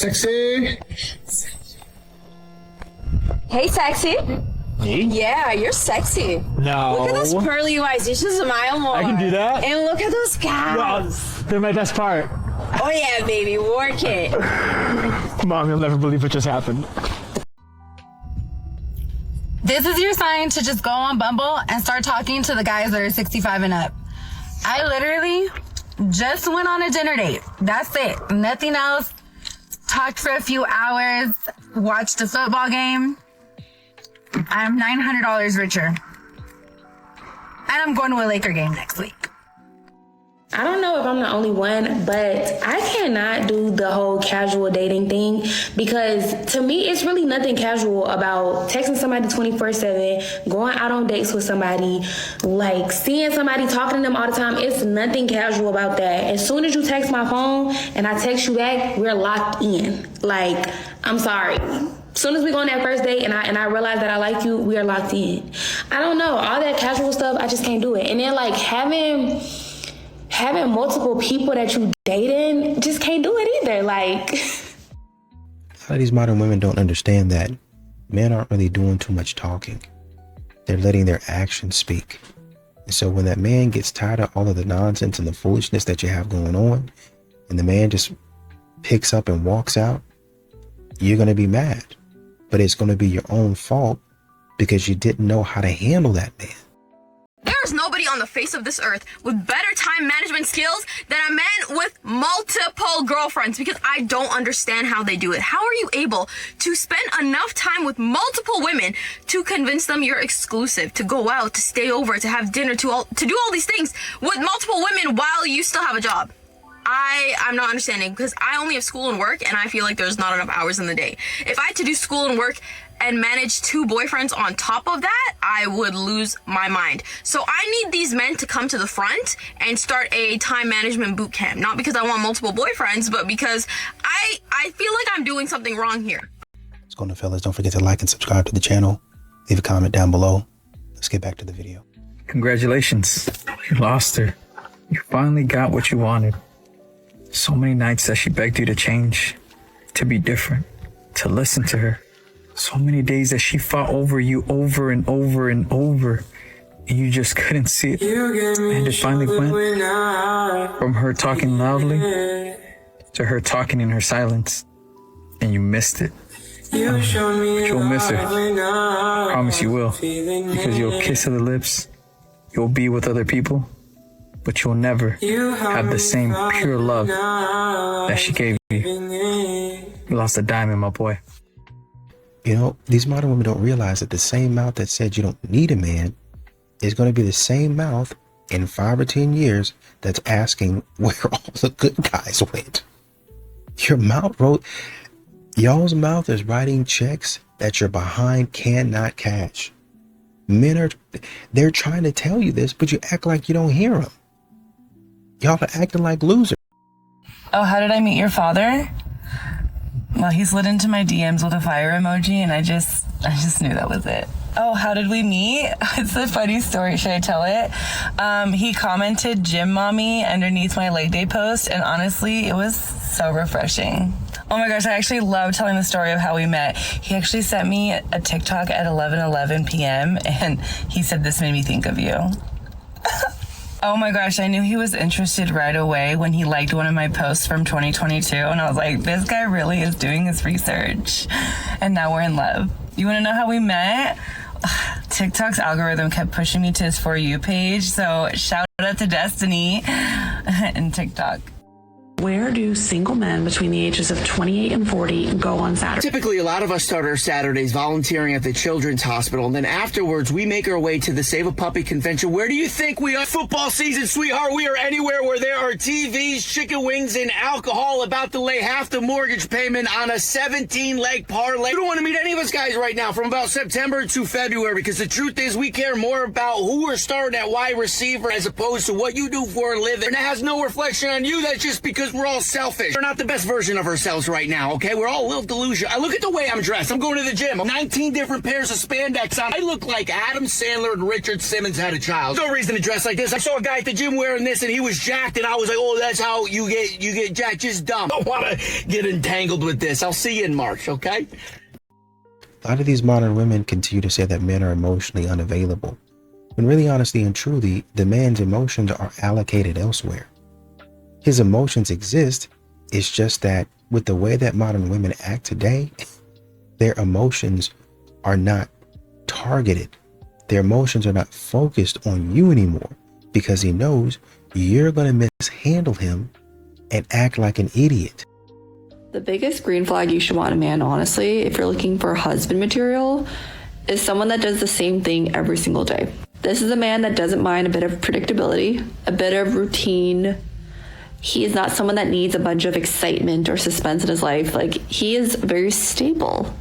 sexy. Hey, sexy. Me? Yeah, you're sexy. No. Look at those pearly whites. You should smile more. I can do that. And look at those calves. They're my best part. Oh, yeah, baby. Work it. Mom, you'll never believe what just happened. This is your sign to just go on Bumble and start talking to the guys that are 65 and up. I literally just went on a dinner date. That's it. Nothing else. Talked for a few hours. Watched a football game. I'm $900 richer. And I'm going to a Laker game next week. I don't know if I'm the only one, but I cannot do the whole casual dating thing because to me, it's really nothing casual about texting somebody 24/7, going out on dates with somebody, like seeing somebody, talking to them all the time. It's nothing casual about that. As soon as you text my phone and I text you back, we're locked in. Like, I'm sorry. As soon as we go on that first date and I realize that I like you, we are locked in. I don't know. All that casual stuff, I just can't do it. And then like having multiple people that you dating, just can't do it either. Like, a lot of these modern women don't understand that men aren't really doing too much talking. They're letting their actions speak. And so when that man gets tired of all of the nonsense and the foolishness that you have going on, and the man just picks up and walks out, you're going to be mad. But it's going to be your own fault because you didn't know how to handle that man. There's nobody on the face of this earth with better time management skills than a man with multiple girlfriends, because I don't understand how they do it. How are you able to spend enough time with multiple women to convince them you're exclusive, to go out, to stay over, to have dinner, to do all these things with multiple women while you still have a job? I'm not understanding, because I only have school and work, and I feel like there's not enough hours in the day. If I had to do school and work and manage 2 boyfriends on top of that, I would lose my mind. So I need these men to come to the front and start a time management boot camp. Not because I want multiple boyfriends, but because I feel like I'm doing something wrong here. What's going on, fellas? Don't forget to like and subscribe to the channel. Leave a comment down below. Let's get back to the video. Congratulations. You lost her. You finally got what you wanted. So many nights that she begged you to change, to be different, to listen to her. So many days that she fought over you over and over and over, and you just couldn't see it. And it finally went from her talking loudly to her talking in her silence, and you missed it. But you'll miss her. I promise you will, because you'll kiss her the lips, you'll be with other people, but you'll never have the same pure love that she gave you. You lost a diamond, my boy. You know, these modern women don't realize that the same mouth that said you don't need a man is going to be the same mouth in 5 or 10 years that's asking where all the good guys went. Y'all's mouth is writing checks that your behind cannot cash. They're trying to tell you this, but you act like you don't hear them. Y'all are acting like losers. Oh, how did I meet your father? Well, he slid into my DMs with a fire emoji, and I just knew that was it. Oh, how did we meet? It's a funny story. Should I tell it? He commented "Gym Mommy" underneath my leg day post, and honestly, it was so refreshing. Oh my gosh, I actually love telling the story of how we met. He actually sent me a TikTok at 11:11 p.m. and he said, "This made me think of you." Oh my gosh, I knew he was interested right away when he liked one of my posts from 2022, and I was like, this guy really is doing his research. And now we're in love. You want to know how we met? TikTok's algorithm kept pushing me to his For You page, so shout out to Destiny and TikTok. Where do single men between the ages of 28 and 40 go on Saturday? Typically, a lot of us start our Saturdays volunteering at the Children's Hospital, and then afterwards, we make our way to the Save a Puppy convention. Where do you think we are? Football season, sweetheart. We are anywhere where there are TVs, chicken wings, and alcohol, about to lay half the mortgage payment on a 17-leg parlay. You don't want to meet any of us guys right now from about September to February, because the truth is we care more about who we're starting at wide receiver as opposed to what you do for a living. And that has no reflection on you. That's just because we're all selfish. We're not the best version of ourselves right now, okay? We're all a little delusional. Look at the way I'm dressed. I'm going to the gym. 19 different pairs of spandex on. I look like Adam Sandler and Richard Simmons had a child. No reason to dress like this. I saw a guy at the gym wearing this and he was jacked and I was like, oh, that's how you get jacked. Just dumb. I don't want to get entangled with this. I'll see you in March, okay? A lot of these modern women continue to say that men are emotionally unavailable, when really, honestly and truly, the man's emotions are allocated elsewhere. His emotions exist, it's just that with the way that modern women act today, their emotions are not targeted. Their emotions are not focused on you anymore because he knows you're going to mishandle him and act like an idiot. The biggest green flag you should want in a man, honestly, if you're looking for husband material, is someone that does the same thing every single day. This is a man that doesn't mind a bit of predictability, a bit of routine. He is not someone that needs a bunch of excitement or suspense in his life. Like, he is very stable.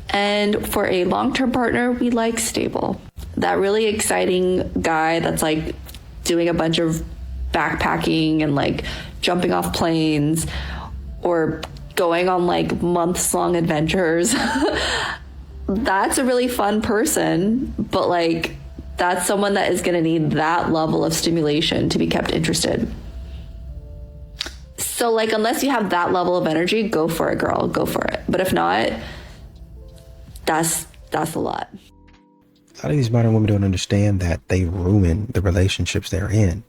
And for a long-term partner, we like stable. That really exciting guy that's like doing a bunch of backpacking and like jumping off planes or going on like months-long adventures. That's a really fun person, but like that's someone that is going to need that level of stimulation to be kept interested. So like, unless you have that level of energy, go for it, girl, go for it. But if not, that's a lot. A lot of these modern women don't understand that they ruin the relationships they're in.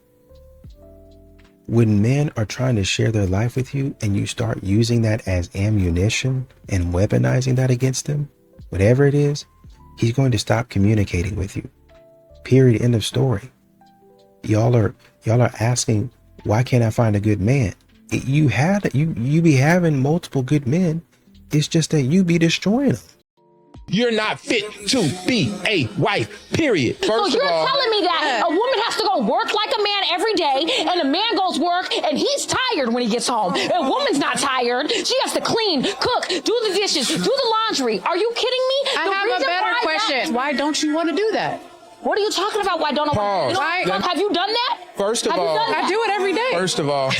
When men are trying to share their life with you and you start using that as ammunition and weaponizing that against them, whatever it is, he's going to stop communicating with you. Period. End of story. Y'all are asking, why can't I find a good man? You be having multiple good men. It's just that you be destroying them. You're not fit to be a wife, period. So you're telling me that a woman has to go work like a man every day, and a man goes work and he's tired when he gets home. A woman's not tired. She has to clean, cook, do the dishes, do the laundry. Are you kidding me? I have a better question. Why don't you want to do that? What are you talking about? Why don't I want to do that? Have you done that? First of all, I do it every day. First of all,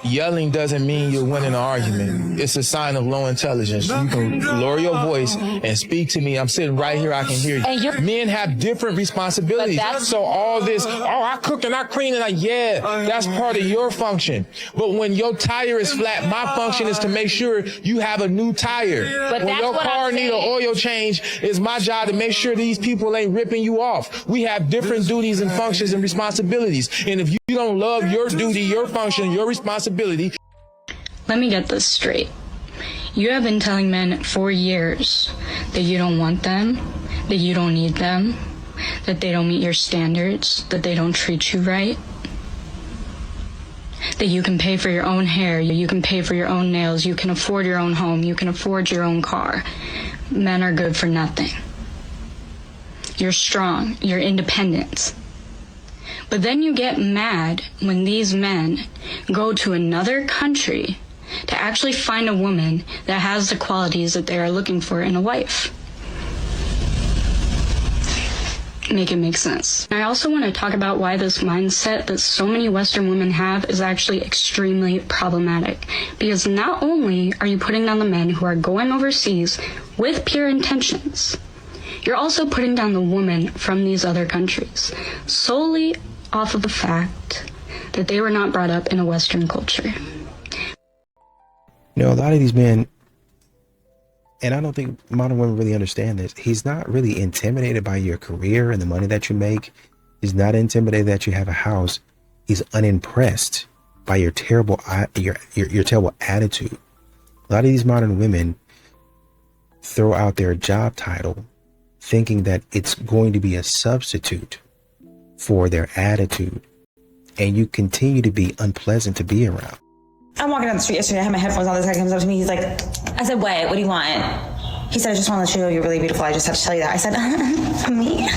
yelling doesn't mean you're winning an argument. It's a sign of low intelligence. You can lower your voice and speak to me. I'm sitting right here. I can hear you. Men have different responsibilities. So all this, I cook and I clean and that's part of your function. But when your tire is flat, my function is to make sure you have a new tire. But when your car needs an oil change, it's my job to make sure these people ain't ripping you off. We have different duties and functions and responsibilities. And if you don't love your duty, your function, your responsibility. Let me get this straight. You have been telling men for years that you don't want them, that you don't need them, that they don't meet your standards, that they don't treat you right, that you can pay for your own hair, you can pay for your own nails, you can afford your own home, you can afford your own car. Men are good for nothing. You're strong, you're independent. But then you get mad when these men go to another country to actually find a woman that has the qualities that they are looking for in a wife. Make it make sense. I also want to talk about why this mindset that so many Western women have is actually extremely problematic. Because not only are you putting down the men who are going overseas with pure intentions, you're also putting down the woman from these other countries solely off of the fact that they were not brought up in a Western culture. You know, a lot of these men, and I don't think modern women really understand this, he's not really intimidated by your career and the money that you make. He's not intimidated that you have a house. He's unimpressed by your terrible your terrible attitude. A lot of these modern women throw out their job title thinking that it's going to be a substitute for their attitude, and you continue to be unpleasant to be around. I'm walking down the street yesterday, I had my headphones on, this guy comes up to me, he's like, I said, what do you want? He said, I just want to let you know you're really beautiful, I just have to tell you that. I said, me?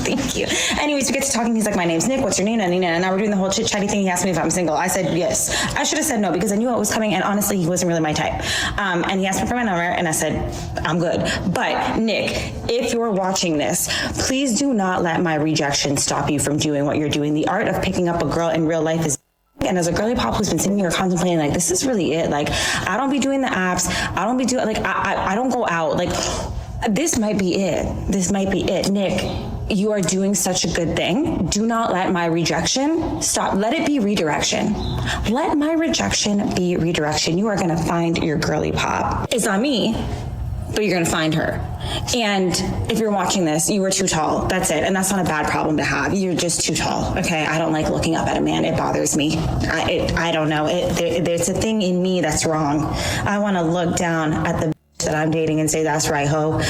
Thank you. Anyways, we get to talking, he's like, my name's Nick, what's your name? And now we're doing the whole chit-chatty thing. He asked me if I'm single. I said yes. I should have said no because I knew what was coming, and honestly, he wasn't really my type. And he asked me for my number, and I said, I'm good. But Nick, if you're watching this, please do not let my rejection stop you from doing what you're doing. The art of picking up a girl in real life is And as a girly pop who's been sitting here contemplating, like, this is really it. Like, I don't be doing the apps. I don't be doing, like, I don't go out. Like, this might be it. This might be it. Nick, you are doing such a good thing. Do not let my rejection stop. Let it be redirection. Let my rejection be redirection. You are going to find your girly pop. It's not me, but you're going to find her. And if you're watching this, you were too tall. That's it. And that's not a bad problem to have. You're just too tall. Okay. I don't like looking up at a man. It bothers me. I don't know. There's a thing in me that's wrong. I want to look down at the that I'm dating and say, that's right, ho.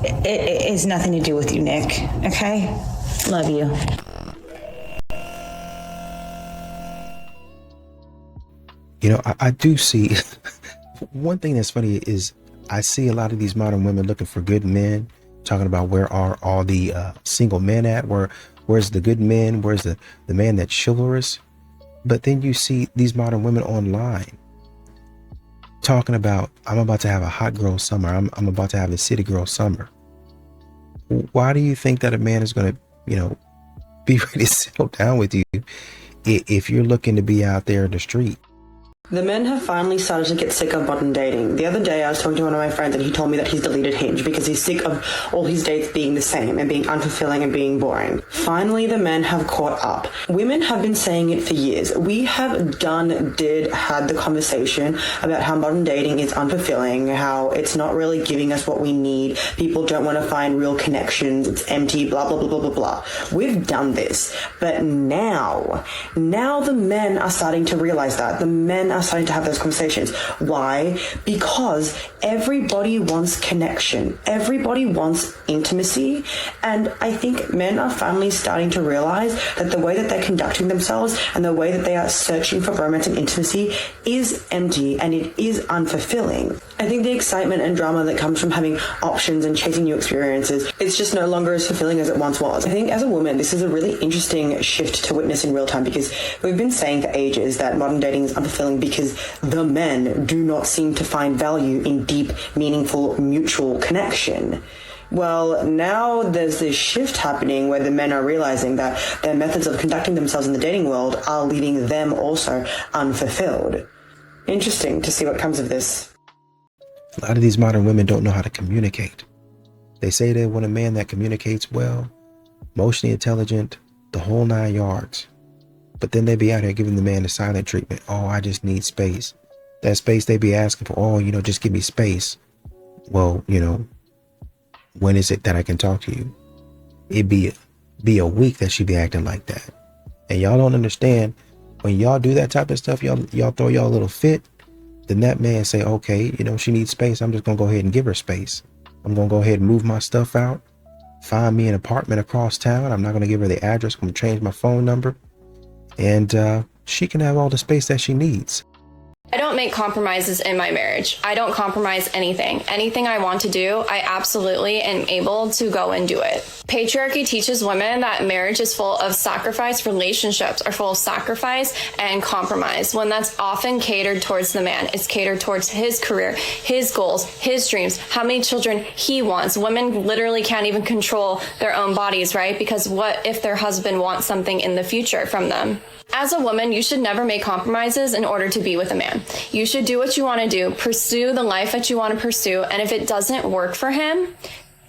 It has nothing to do with you, Nick. Okay? Love you. You know, I do see one thing that's funny is I see a lot of these modern women looking for good men, talking about where are all the single men at, where's the good men, where's the man that's chivalrous. But then you see these modern women online talking about, I'm about to have a hot girl summer, I'm about to have a city girl summer. Why do you think that a man is going to, you know, be ready to settle down with you if you're looking to be out there in the street? The men have finally started to get sick of modern dating. The other day I was talking to one of my friends and he told me that he's deleted Hinge because he's sick of all his dates being the same and being unfulfilling and being boring. Finally, the men have caught up. Women have been saying it for years. We have had the conversation about how modern dating is unfulfilling, how it's not really giving us what we need. People don't want to find real connections. It's empty, blah, blah, blah, blah, blah, blah. We've done this. But now the men are starting to realize that. The men are starting to have those conversations. Why? Because everybody wants connection. Everybody wants intimacy. And I think men are finally starting to realize that the way that they're conducting themselves and the way that they are searching for romance and intimacy is empty and it is unfulfilling. I think the excitement and drama that comes from having options and chasing new experiences, it's just no longer as fulfilling as it once was. I think as a woman, this is a really interesting shift to witness in real time because we've been saying for ages that modern dating is unfulfilling because the men do not seem to find value in deep, meaningful, mutual connection. Well, now there's this shift happening where the men are realizing that their methods of conducting themselves in the dating world are leaving them also unfulfilled. Interesting to see what comes of this. A lot of these modern women don't know how to communicate. They say they want a man that communicates well, emotionally intelligent, the whole 9 yards. But then they be out here giving the man the silent treatment. Oh, I just need space. That space they be asking for, oh, you know, just give me space. Well, you know, when is it that I can talk to you? It'd be a week that she be acting like that. And y'all don't understand, when y'all do that type of stuff, y'all throw y'all a little fit, then that man say, okay, you know, she needs space. I'm just going to go ahead and give her space. I'm going to go ahead and move my stuff out, find me an apartment across town. I'm not going to give her the address. I'm going to change my phone number. And she can have all the space that she needs. I don't make compromises in my marriage. I don't compromise anything. Anything I want to do, I absolutely am able to go and do it. Patriarchy teaches women that marriage is full of sacrifice. Relationships are full of sacrifice and compromise, when that's often catered towards the man. It's catered towards his career, his goals, his dreams, how many children he wants. Women literally can't even control their own bodies, right? Because what if their husband wants something in the future from them? As a woman, you should never make compromises in order to be with a man. You should do what you want to do, pursue the life that you want to pursue, and if it doesn't work for him,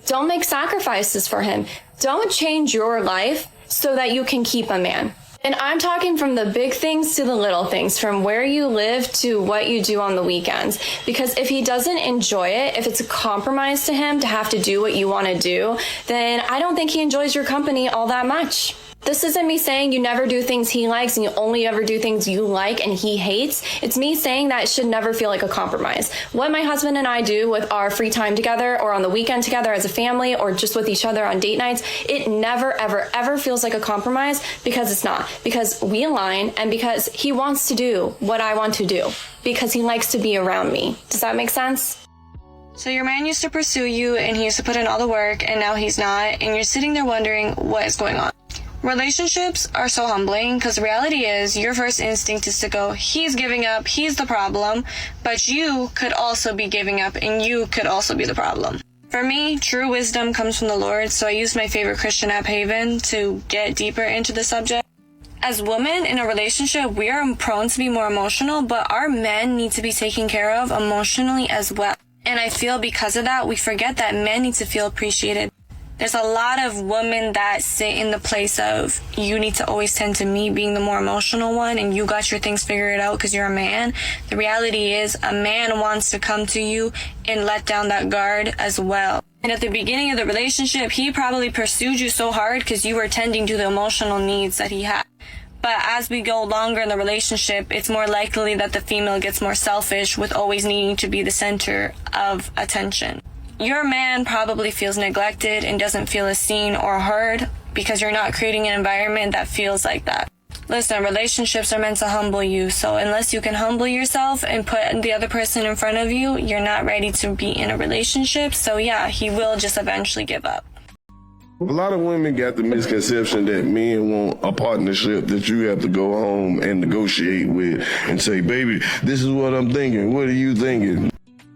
don't make sacrifices for him. Don't change your life so that you can keep a man. And I'm talking from the big things to the little things, from where you live to what you do on the weekends. Because if he doesn't enjoy it, if it's a compromise to him to have to do what you want to do, then I don't think he enjoys your company all that much. This isn't me saying you never do things he likes and you only ever do things you like and he hates. It's me saying that it should never feel like a compromise. What my husband and I do with our free time together or on the weekend together as a family or just with each other on date nights, it never, ever, ever feels like a compromise, because it's not. Because we align and because he wants to do what I want to do, because he likes to be around me. Does that make sense? So your man used to pursue you and he used to put in all the work, and now he's not, and you're sitting there wondering what is going on. Relationships are so humbling, because the reality is your first instinct is to go, he's giving up, he's the problem, but you could also be giving up and you could also be the problem. For me, true wisdom comes from the Lord, so I used my favorite Christian app, Haven, to get deeper into the subject. As women in a relationship, we are prone to be more emotional, but our men need to be taken care of emotionally as well. And I feel because of that, we forget that men need to feel appreciated. There's a lot of women that sit in the place of, you need to always tend to me being the more emotional one and you got your things figured out because you're a man. The reality is a man wants to come to you and let down that guard as well. And at the beginning of the relationship, he probably pursued you so hard because you were tending to the emotional needs that he had. But as we go longer in the relationship, it's more likely that the female gets more selfish with always needing to be the center of attention. Your man probably feels neglected and doesn't feel as seen or heard because you're not creating an environment that feels like that. Listen, relationships are meant to humble you, so unless you can humble yourself and put the other person in front of you, you're not ready to be in a relationship. So yeah, he will just eventually give up. A lot of women got the misconception that men want a partnership that you have to go home and negotiate with and say, baby, this is what I'm thinking. What are you thinking?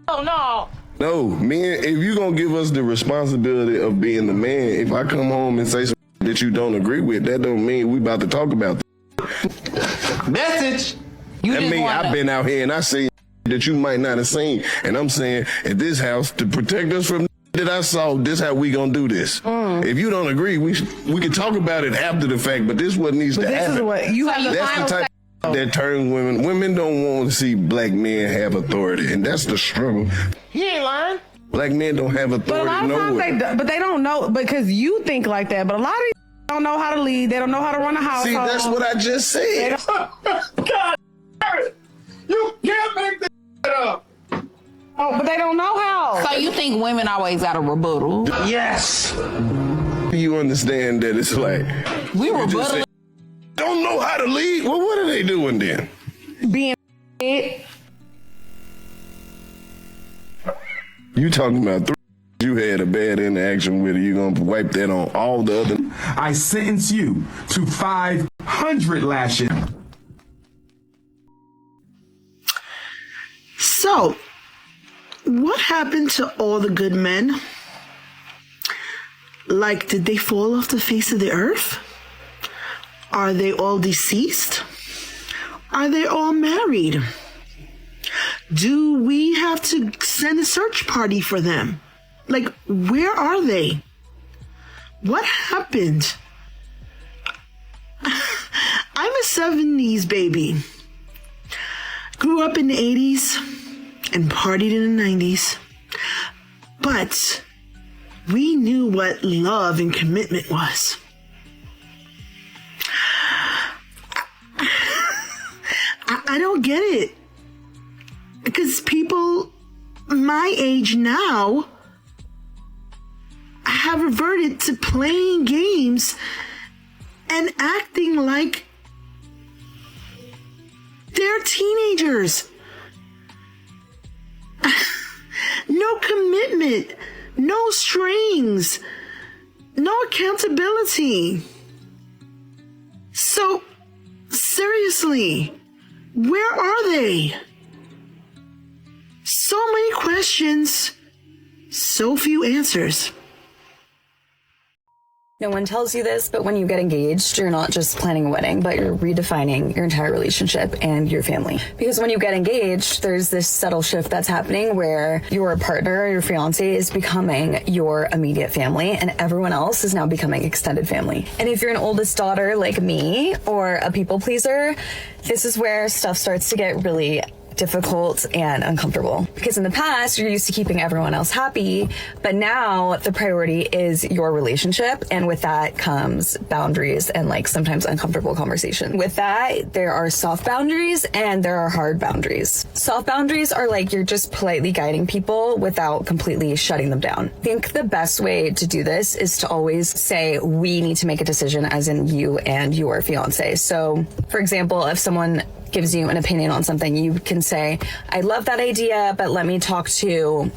Oh, no. No, men, if you're going to give us the responsibility of being the man, if I come home and say something that you don't agree with, that don't mean we about to talk about that. Message. That mean I've been out here and I say that you might not have seen. And I'm saying at this house, to protect us from that I saw, this how we gonna do this. If you don't agree, we can talk about it after the fact, but this what needs to happen. This is what you have. That's the type that turns women. Women don't want to see black men have authority, and that's the struggle. You ain't lying. Black men don't have authority. But a lot of times they don't know because you think like that. But a lot of these don't know how to lead. They don't know how to run a household. See, that's what I just said. God, you can't make this up. Oh, but they don't know how. So you think women always got a rebuttal? Yes. You understand that it's like we were don't know how to lead. Well, what are they doing then? Being You talking about you had a bad interaction with her, you gonna wipe that on all the other. I sentence you to 500 lashes. So, what happened to all the good men? Like, did they fall off the face of the earth? Are they all deceased? Are they all married? Do we have to send a search party for them? Like, where are they? What happened? I'm a 70s baby. Grew up in the 80s and partied in the 90s. But we knew what love and commitment was. I don't get it. Because people my age now have reverted to playing games and acting like they're teenagers. No commitment, no strings, no accountability. So, seriously, where are they? So many questions, so few answers. No one tells you this, but when you get engaged, you're not just planning a wedding, but you're redefining your entire relationship and your family. Because when you get engaged, there's this subtle shift that's happening where your partner, your fiance, is becoming your immediate family, and everyone else is now becoming extended family. And if you're an oldest daughter like me, or a people pleaser, this is where stuff starts to get really difficult and uncomfortable. Because in the past, you're used to keeping everyone else happy, but now the priority is your relationship, and with that comes boundaries and like sometimes uncomfortable conversation. With that, there are soft boundaries and there are hard boundaries. Soft boundaries are like you're just politely guiding people without completely shutting them down. I think the best way to do this is to always say, we need to make a decision, as in you and your fiance. So, for example, if someone gives you an opinion on something, you can say, I love that idea, but let me talk to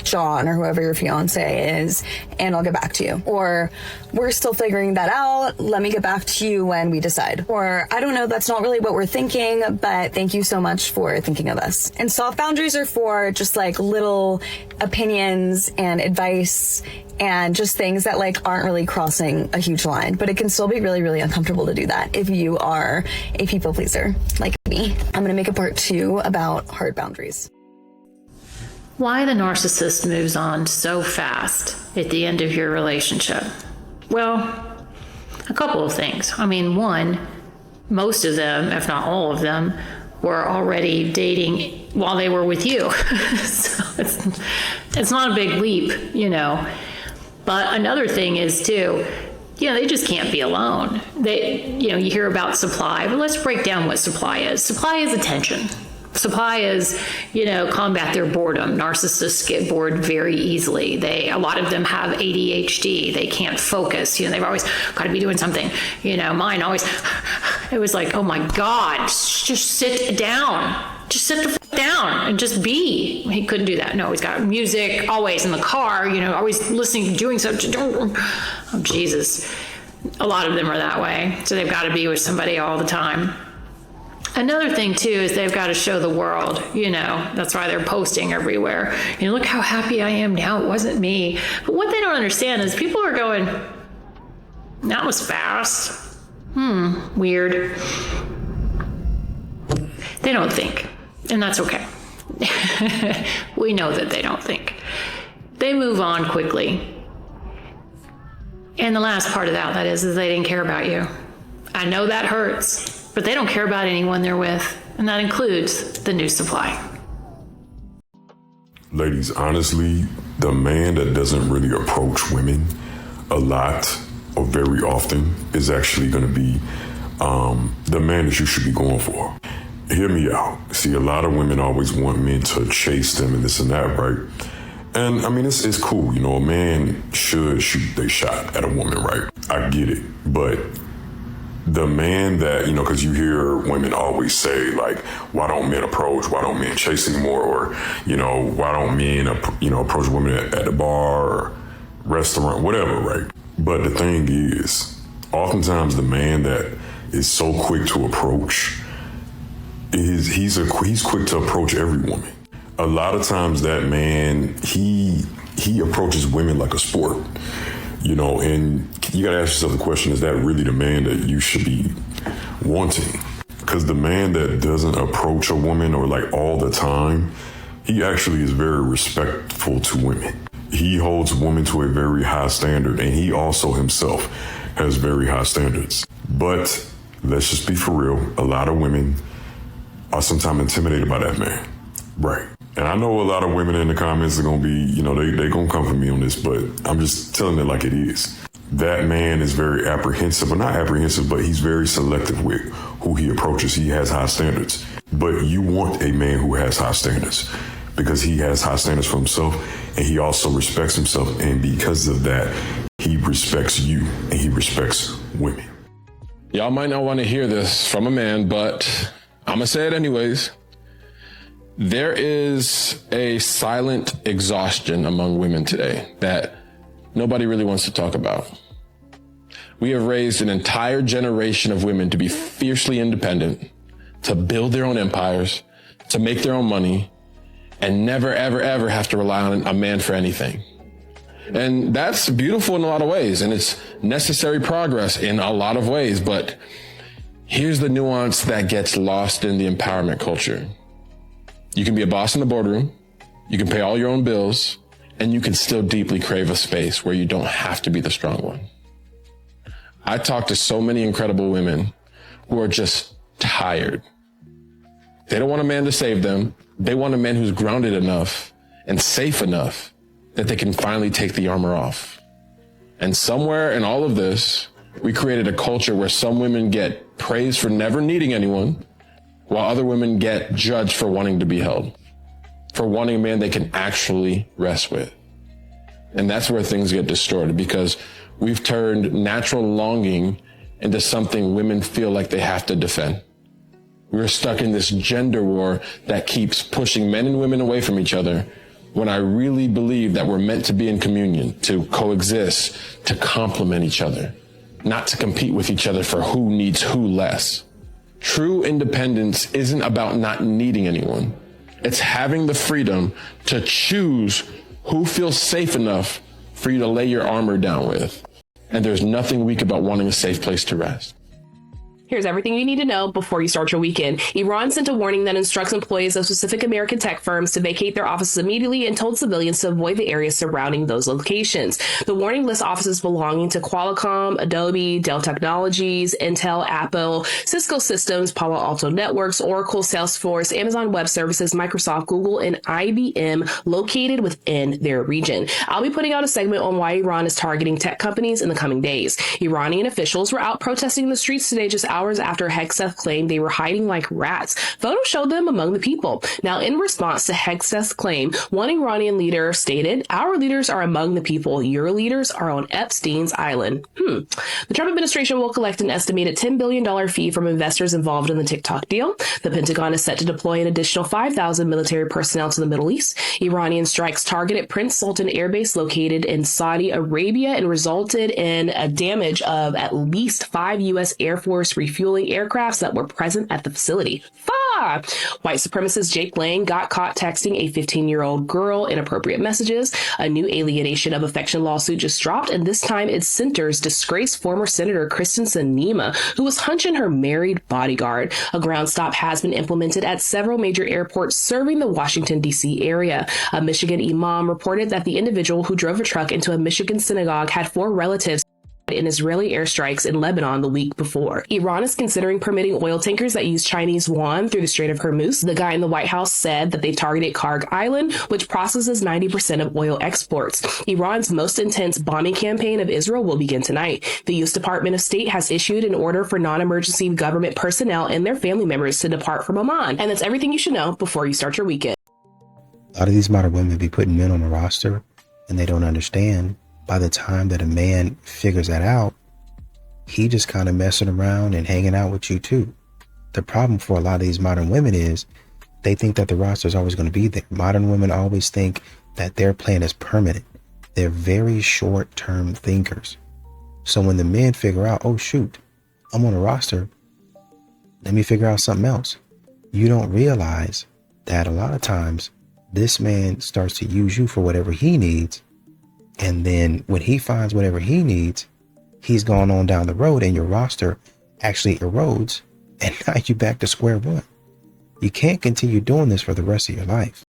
John or whoever your fiance is, and I'll get back to you. Or we're still figuring that out. Let me get back to you when we decide. Or I don't know, that's not really what we're thinking, but thank you so much for thinking of us. And soft boundaries are for just like little opinions and advice and just things that like aren't really crossing a huge line. But it can still be really, really uncomfortable to do that if you are a people pleaser like me. I'm gonna make a part 2 about hard boundaries. Why the narcissist moves on so fast at the end of your relationship? Well, a couple of things. I mean, one, most of them, if not all of them, were already dating while they were with you. So it's not a big leap, you know. But another thing is too, you know, they just can't be alone. You hear about supply, but let's break down what supply is. Supply is attention. Supply is, combat their boredom. Narcissists get bored very easily. A lot of them have ADHD. They can't focus. They've always got to be doing something. Mine always, it was like, oh my God, just sit down. Just sit the f down and just be. He couldn't do that. No, he's got music always in the car, always listening, doing something. Oh, Jesus. A lot of them are that way. So they've got to be with somebody all the time. Another thing too is they've got to show the world, that's why they're posting everywhere. Look how happy I am now. It wasn't me. But what they don't understand is people are going, that was fast. Weird. They don't think, and that's okay. We know that they don't think. They move on quickly. And the last part of that is they didn't care about you. I know that hurts. But they don't care about anyone they're with, and that includes the new supply. Ladies, honestly, the man that doesn't really approach women a lot or very often is actually going to be the man that you should be going for. Hear me out. See, a lot of women always want men to chase them and this and that, right? And I mean, it's cool. A man should shoot their shot at a woman, right? I get it. But the man that, because you hear women always say, like, why don't men approach? Why don't men chase anymore? Or, why don't men, approach women at the bar or restaurant, whatever, right? But the thing is, oftentimes the man that is so quick to approach, he's quick to approach every woman. A lot of times that man, he approaches women like a sport. And you got to ask yourself the question, is that really the man that you should be wanting? Because the man that doesn't approach a woman or like all the time, he actually is very respectful to women. He holds women to a very high standard, and he also himself has very high standards. But let's just be for real. A lot of women are sometimes intimidated by that man. Right. And I know a lot of women in the comments are going to be, they're going to come for me on this, but I'm just telling it like it is. That man is very apprehensive, or not apprehensive, but he's very selective with who he approaches. He has high standards. But you want a man who has high standards because he has high standards for himself, and he also respects himself. And because of that, he respects you and he respects women. Y'all might not want to hear this from a man, but I'm going to say it anyways. There is a silent exhaustion among women today that nobody really wants to talk about. We have raised an entire generation of women to be fiercely independent, to build their own empires, to make their own money, and never, ever, ever have to rely on a man for anything. And that's beautiful in a lot of ways, and it's necessary progress in a lot of ways. But here's the nuance that gets lost in the empowerment culture. You can be a boss in the boardroom, you can pay all your own bills, and you can still deeply crave a space where you don't have to be the strong one. I talk to so many incredible women who are just tired. They don't want a man to save them. They want a man who's grounded enough and safe enough that they can finally take the armor off. And somewhere in all of this, we created a culture where some women get praised for never needing anyone, while other women get judged for wanting to be held, for wanting a man they can actually rest with. And that's where things get distorted, because we've turned natural longing into something women feel like they have to defend. We're stuck in this gender war that keeps pushing men and women away from each other when I really believe that we're meant to be in communion, to coexist, to complement each other, not to compete with each other for who needs who less. True independence isn't about not needing anyone. It's having the freedom to choose who feels safe enough for you to lay your armor down with. And there's nothing weak about wanting a safe place to rest. Here's everything you need to know before you start your weekend. Iran sent a warning that instructs employees of specific American tech firms to vacate their offices immediately and told civilians to avoid the areas surrounding those locations. The warning lists offices belonging to Qualcomm, Adobe, Dell Technologies, Intel, Apple, Cisco Systems, Palo Alto Networks, Oracle, Salesforce, Amazon Web Services, Microsoft, Google, and IBM located within their region. I'll be putting out a segment on why Iran is targeting tech companies in the coming days. Iranian officials were out protesting in the streets today just hours after Hegseth claimed they were hiding like rats. Photos showed them among the people. Now, in response to Hegseth's claim, one Iranian leader stated, "Our leaders are among the people. Your leaders are on Epstein's island." The Trump administration will collect an estimated $10 billion fee from investors involved in the TikTok deal. The Pentagon is set to deploy an additional 5,000 military personnel to the Middle East. Iranian strikes targeted Prince Sultan Air Base located in Saudi Arabia and resulted in a damage of at least 5 U.S. Air Force refueling aircrafts that were present at the facility. White supremacist Jake Lang got caught texting a 15-year-old girl inappropriate messages. A new alienation of affection lawsuit just dropped, and this time it centers disgraced former Senator Kristen Sinema, who was hunching her married bodyguard. A ground stop has been implemented at several major airports serving the Washington, D.C. area. A Michigan imam reported that the individual who drove a truck into a Michigan synagogue had 4 relatives in Israeli airstrikes in Lebanon the week before. Iran is considering permitting oil tankers that use Chinese yuan through the Strait of Hormuz. The guy in the White House said that they targeted Karg Island, which processes 90% of oil exports. Iran's most intense bombing campaign of Israel will begin tonight. The U.S. Department of State has issued an order for non-emergency government personnel and their family members to depart from Oman. And that's everything you should know before you start your weekend. A lot of these modern women be putting men on a roster, and they don't understand. By the time that a man figures that out, he just kind of messing around and hanging out with you too. The problem for a lot of these modern women is they think that the roster is always going to be there. Modern women always think that their plan is permanent. They're very short-term thinkers. So when the men figure out, oh shoot, I'm on a roster, let me figure out something else. You don't realize that a lot of times this man starts to use you for whatever he needs. And then when he finds whatever he needs, he's gone on down the road and your roster actually erodes. And now you're back to square one. You can't continue doing this for the rest of your life.